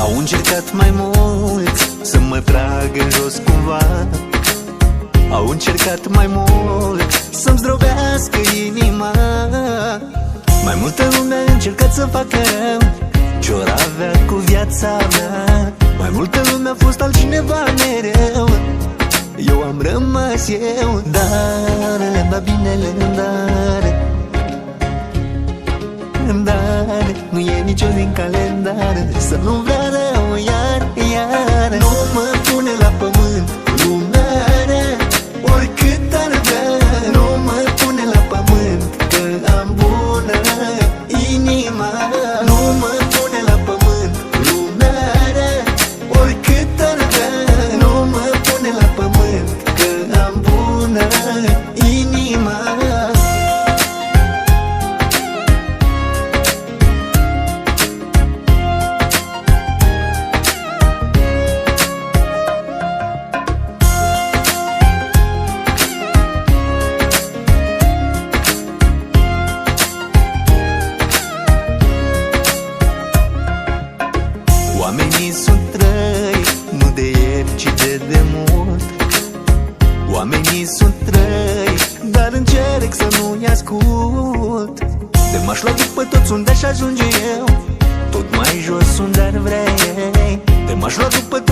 Au încercat mai mulți să mă tragă jos cumva. Au încercat mai mult să-mi zdrobească inima. Mai multă lume a încercat să facă rău ce-or avea cu viața mea. Mai multă lume a fost altcineva mereu, eu am rămas eu. Dar le-am dat binele, dar nu e nicio din calendar să nu vrea rău iar. Nu mă pune la pământ lumea rea, oricât ar vrea. Nu mă pune la pământ că am bună inima. Nu mă pune la pământ lumea rea, oricât ar vrea. Nu mă pune la pământ că am bună inima. Oamenii sunt trăi, nu de ieri, ci de demult. Oamenii sunt trăi, dar încerc să nu-i ascult. De m-aș lua după toți, unde aș ajunge eu, tot mai jos unde ar vrea ei. De m-aș lua după toți.